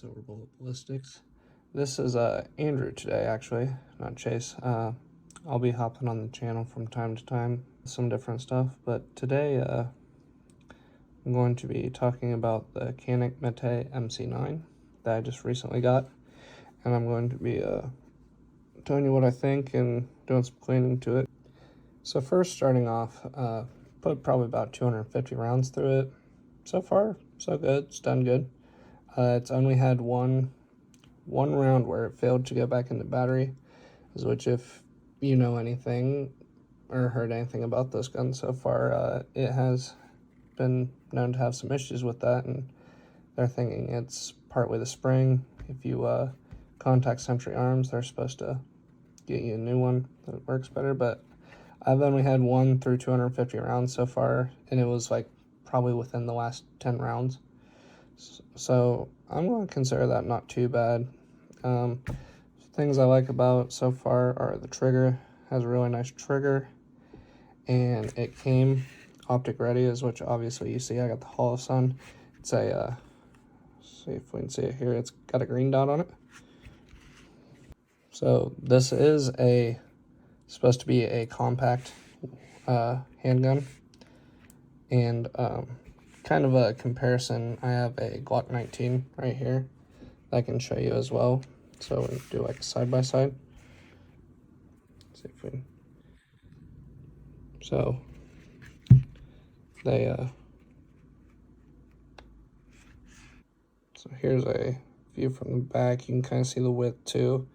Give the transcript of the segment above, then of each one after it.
Silver Bullet Ballistics. This is Andrew today, actually, not Chase. I'll be hopping on the channel from time to time, some different stuff, but today I'm going to be talking about the Canik Mete MC9 that I just recently got, and I'm going to be telling you what I think and doing some cleaning to it. So first, starting off, put probably about 250 rounds through it. So far, so good. It's done good. It's only had one round where it failed to go back into battery, which, if you know anything or heard anything about this gun so far, it has been known to have some issues with that, and they're thinking it's partly the spring. If you contact Century Arms, they're supposed to get you a new one that works better, but I've only had one through 250 rounds so far, and it was like probably within the last 10 rounds. So I'm going to consider that not too bad. Things I like about it so far are the trigger. It has a really nice trigger, and it came optic ready, as which obviously you see I got the Hall of Sun. It's a see if we can see it here, it's got a green dot on it. So this is supposed to be a compact handgun, and kind of a comparison, I have a Glock 19 right here that I can show you as well. So we do like a side by side. See if we. So they so here's a view from the back. You can kind of see the width too.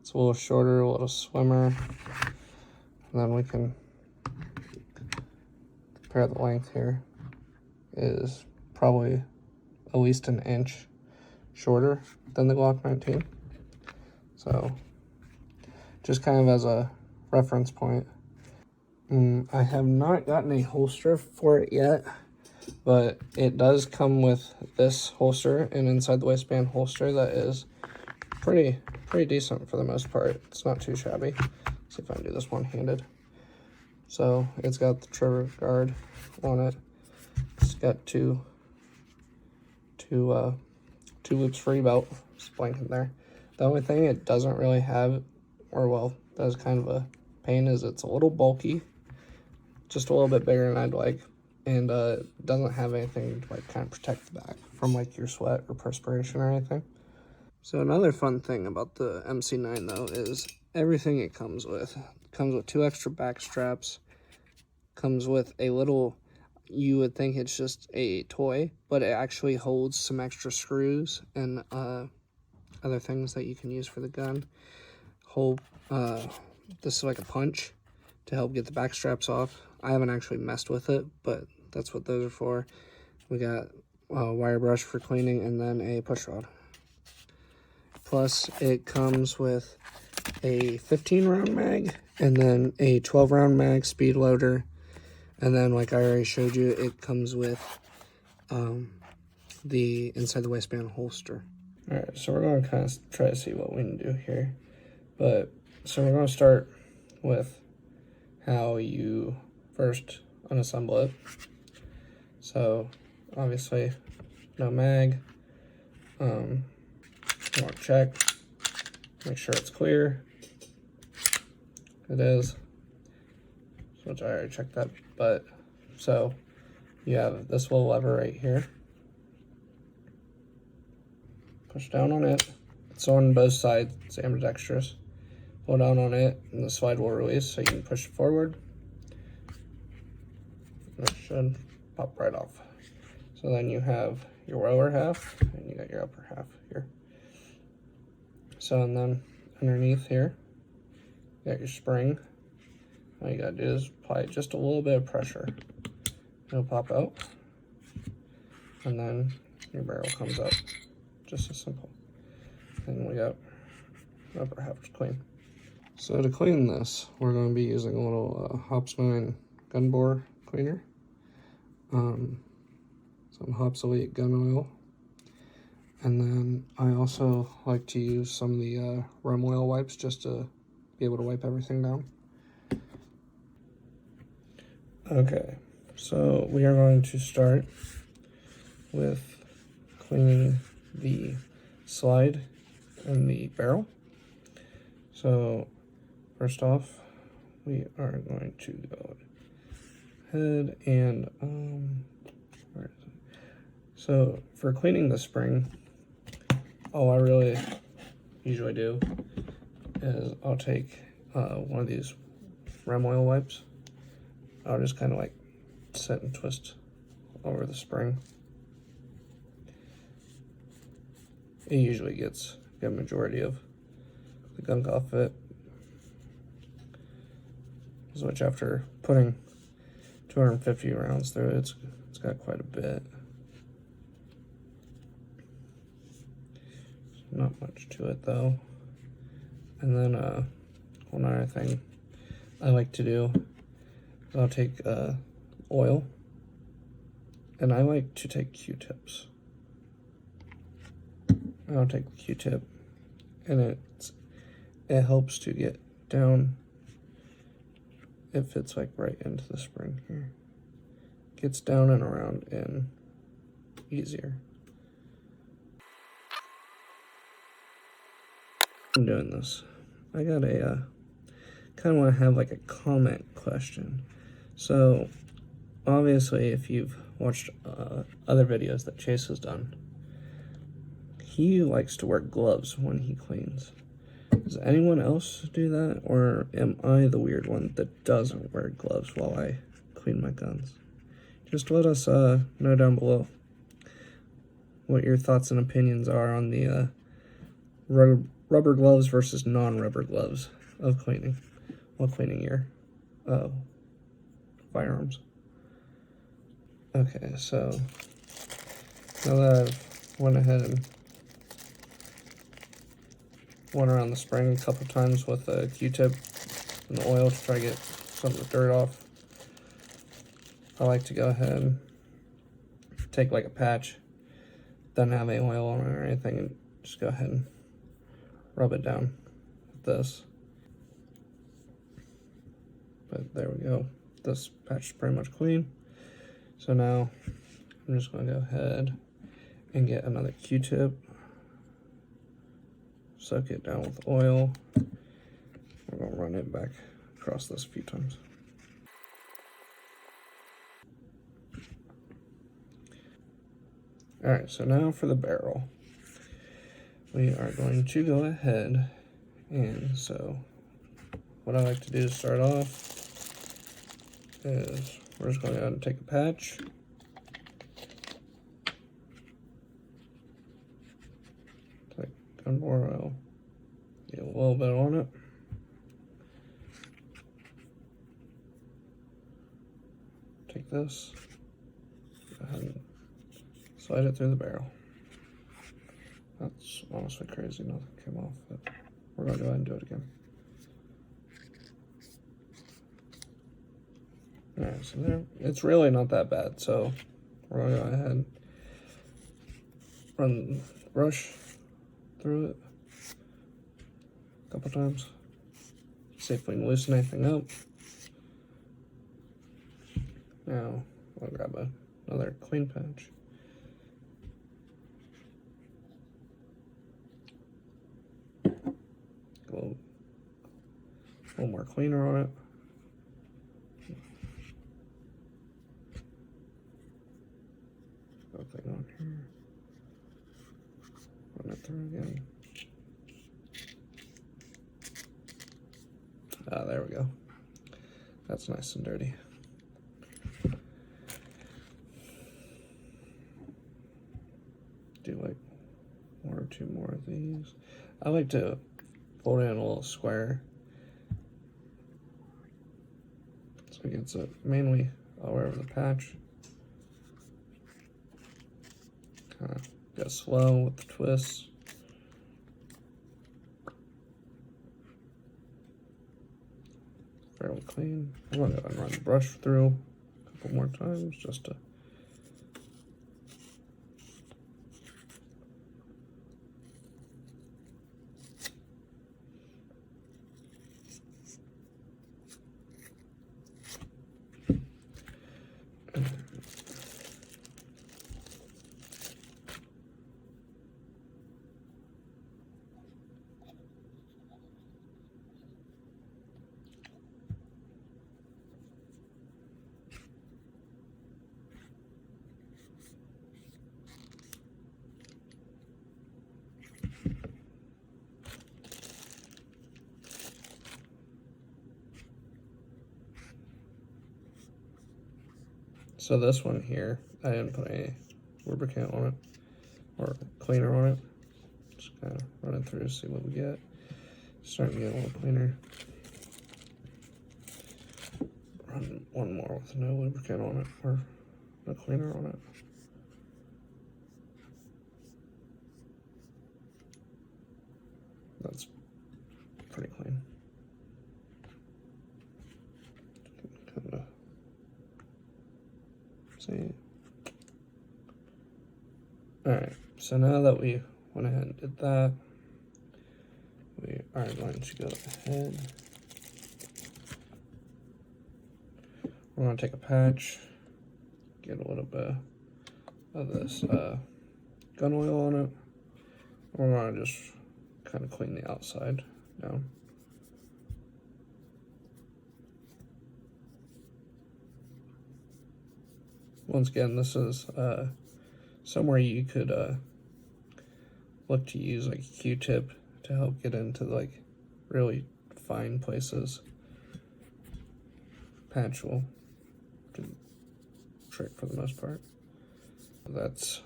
It's a little shorter, a little slimmer. And then we can compare the length here. Is probably at least an inch shorter than the Glock 19. So just kind of as a reference point. I have not gotten a holster for it yet, but it does come with this holster, and inside the waistband holster that is pretty decent for the most part. It's not too shabby. Let's see if I can do this one-handed. So it's got the trigger guard on it. It's got two loops for belt. Just blanking there. The only thing it doesn't really have, or well, that's kind of a pain, is it's a little bulky, just a little bit bigger than I'd like, and it doesn't have anything to like kind of protect the back from like your sweat or perspiration or anything. So another fun thing about the MC9 though is everything it comes with. It comes with 2 extra back straps. Comes with a little, you would think it's just a toy, but it actually holds some extra screws and other things that you can use for the gun. This is like a punch to help get the back straps off. I haven't actually messed with it, but that's what those are for. We got a wire brush for cleaning, and then a push rod. Plus, it comes with a 15-round mag, and then a 12-round mag speed loader. And then, like I already showed you, it comes with the inside the waistband holster. All right, so we're going to kind of try to see what we can do here. But, so we're going to start with how you first unassemble it. So, obviously, no mag. You want to check, make sure it's clear. It is. Which I already checked that, but so you have this little lever right here. Push down on it. It's on both sides, it's ambidextrous. Pull down on it, and the slide will release, so you can push it forward. And it should pop right off. So then you have your lower half, and you got your upper half here. So, and then underneath here, you got your spring. All you gotta do is apply just a little bit of pressure. It'll pop out, and then your barrel comes up. Just as simple. And we got the upper half to clean. So to clean this, we're going to be using a little Hops9 gun bore cleaner, some Hops Elite gun oil, and then I also like to use some of the rum oil wipes just to be able to wipe everything down. Okay, so we are going to start with cleaning the slide in the barrel. So first off, we are going to go ahead and where is it? So for cleaning the spring, all I really usually do is I'll take one of these rim oil wipes. I'll just kind of like set and twist over the spring. It usually gets a good majority of the gunk off it, which after putting 250 rounds through it, it's got quite a bit. Not much to it though. And then one other thing I like to do is I'll take oil, and I like to take Q-tips. I'll take the Q-tip, and it helps to get down. It fits like right into the spring here. Gets down and around and easier. I'm doing this. I got a kind of want to have like a comment question. So obviously, if you've watched other videos that Chase has done, he likes to wear gloves when he cleans. Does anyone else do that, or am I the weird one that doesn't wear gloves while I clean my guns? Just let us know down below what your thoughts and opinions are on the rubber gloves versus non-rubber gloves of cleaning while cleaning your firearms. Okay, so now that I've went ahead and went around the spring a couple times with a Q-tip and the oil to try to get some of the dirt off, I like to go ahead and take like a patch, doesn't have any oil on it or anything, and just go ahead and rub it down with this. But there we go. This patch is pretty much clean. So now I'm just going to go ahead and get another Q-tip, soak it down with oil. I'm going to run it back across this a few times. Alright, so now for the barrel. We are going to go ahead and so what I like to do to start off is we're just going to go ahead and take a patch. Take gunpowder oil, get a little bit on it. Take this, go ahead and slide it through the barrel. That's honestly crazy, nothing came off, but we're going to go ahead and do it again. Alright, so there, it's really not that bad, so we're going to go ahead and run the brush through it a couple times, see if we can loosen anything up. Now, I'll grab another clean patch. A little more cleaner on it. Nothing on here. Run it through again. Ah, there we go. That's nice and dirty. Do like one or two more of these. I like to fold it in a little square, so it gets it mainly over the patch. Kind of go slow with the twists. Fairly clean. I'm going to go and run the brush through a couple more times just to So this one here, I didn't put any lubricant on it or cleaner on it. Just kind of run it through to see what we get. Starting to get a little cleaner. Run one more with no lubricant on it or no cleaner on it. That's pretty clean. Kind of see. Alright, so now that we went ahead and did that, we are going to go ahead. We're going to take a patch, get a little bit of this gun oil on it. We're going to just kind of clean the outside down. Once again, this is somewhere you could look to use like a Q-tip to help get into like really fine places. Patch will do the trick for the most part. That's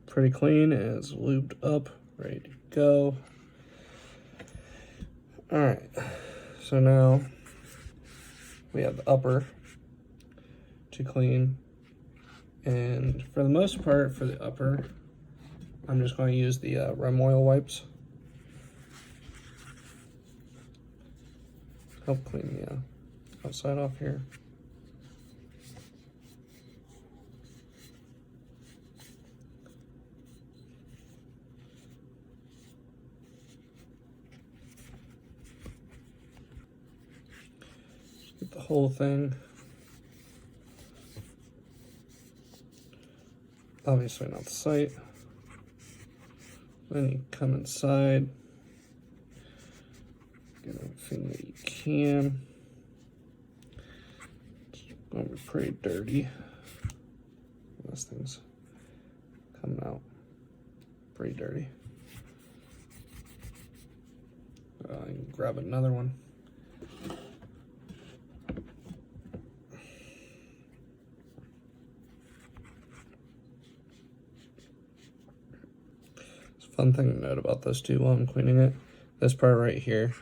pretty clean, it's lubed up, ready to go. Alright, so now we have the upper to clean. And for the most part, for the upper, I'm just going to use the rem oil wipes. Help clean the outside off here. Just get the whole thing. Obviously not the sight. Then you come inside, get everything that you can. It's gonna be pretty dirty. This thing's coming out pretty dirty. I can grab another one. Fun thing to note about this too while I'm cleaning it, this part right here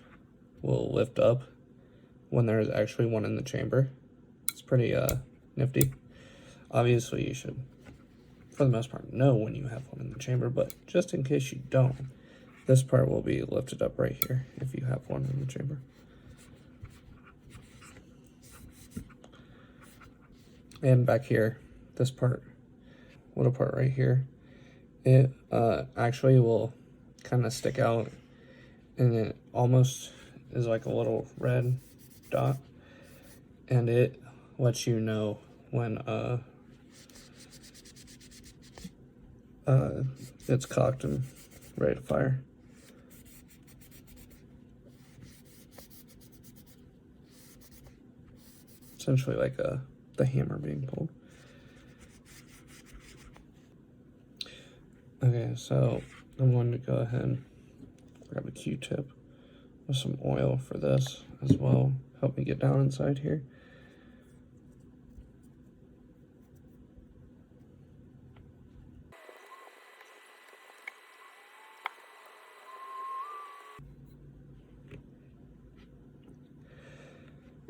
will lift up when there's actually one in the chamber. It's pretty nifty. Obviously you should, for the most part, know when you have one in the chamber, but just in case you don't, this part will be lifted up right here if you have one in the chamber. And back here, this part, little part right here, it actually will kind of stick out, and it almost is like a little red dot, and it lets you know when it's cocked and ready to fire. Essentially like the hammer being pulled. Okay, so I'm going to go ahead and grab a Q-tip with some oil for this as well. Help me get down inside here.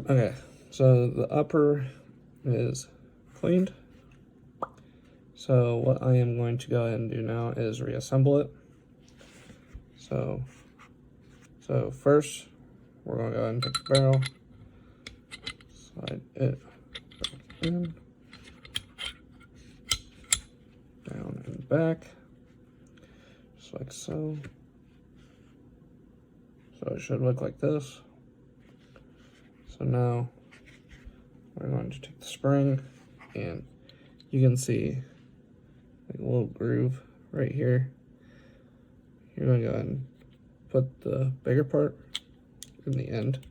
Okay, so the upper is cleaned. So what I am going to go ahead and do now is reassemble it. So first, we're going to go ahead and take the barrel, slide it back in, down and back, just like so. So it should look like this. So now we're going to take the spring, and you can see like a little groove right here. You're going to go ahead and put the bigger part in the end,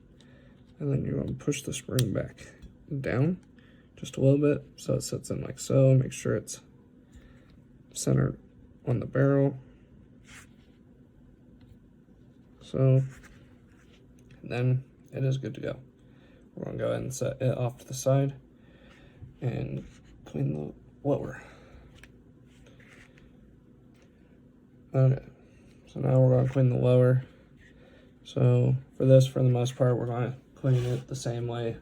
and then you're going to push the spring back down just a little bit so it sits in like so. Make sure it's centered on the barrel. So, and then it is good to go. We're going to go ahead and set it off to the side and clean the lower. Okay, so now we're going to clean the lower. So for this, for the most part, we're going to clean it the same way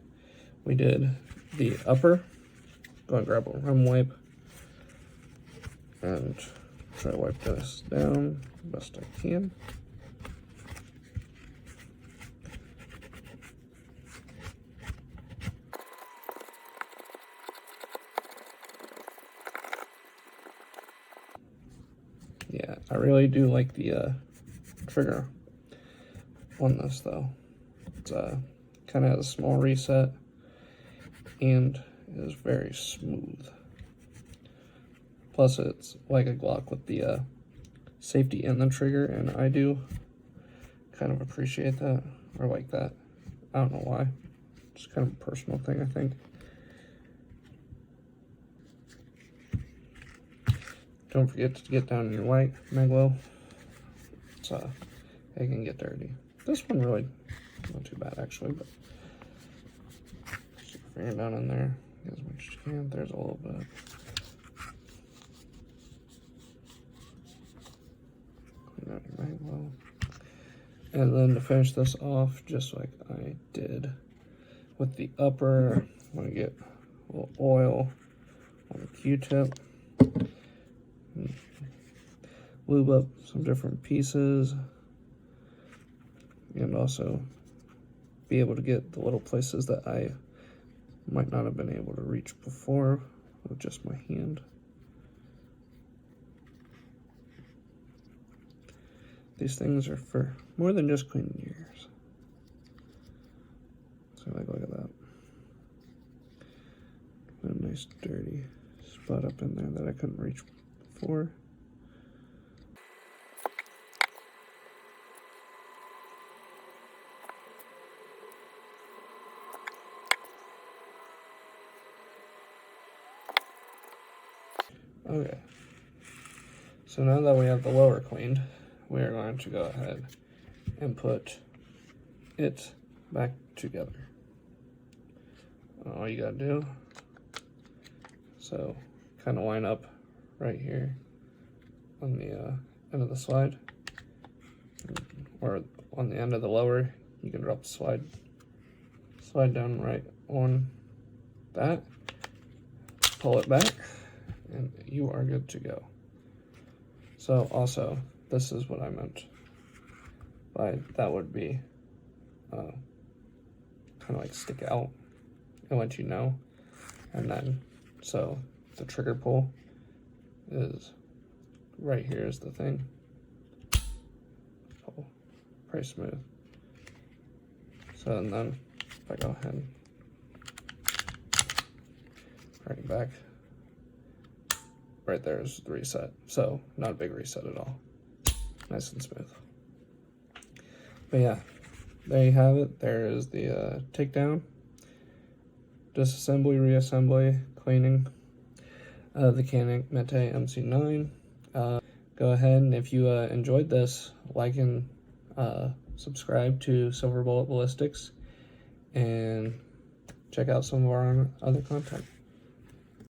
we did the upper. Go and grab a rim wipe and try to wipe this down best I can. Yeah, I really do like the trigger on this though. It's kind of has a small reset and is very smooth. Plus it's like a Glock with the safety in the trigger, and I do kind of appreciate that, or like that. I don't know why. It's kind of a personal thing, I think. Don't forget to get down in your white magwell. It's it can get dirty. This one really not too bad actually, but stick your finger down in there, get as much as you can. There's a little bit. Clean out your magwell. And then to finish this off, just like I did with the upper, I'm gonna get a little oil on the Q-tip. Lube up some different pieces, and also be able to get the little places that I might not have been able to reach before with just my hand. These things are for more than just cleaning your ears. So like, look at that. A nice dirty spot up in there that I couldn't reach before. Okay, so now that we have the lower cleaned, we are going to go ahead and put it back together. All you gotta do, so kind of line up right here on the end of the slide, or on the end of the lower. You can drop the slide down right on that, pull it back, and you are good to go. So also, this is what I meant by that would be kind of like stick out and let you know. And then, so the trigger pull is right here is the thing. Pull, pretty smooth. So and then if I go ahead and bring it back, right there is the reset. So not a big reset at all. Nice and smooth. But yeah, there you have it. There is the takedown, disassembly, reassembly, cleaning of the Canik Mete MC9. Go ahead, and if you enjoyed this, like and subscribe to Silver Bullet Ballistics, and check out some of our other content.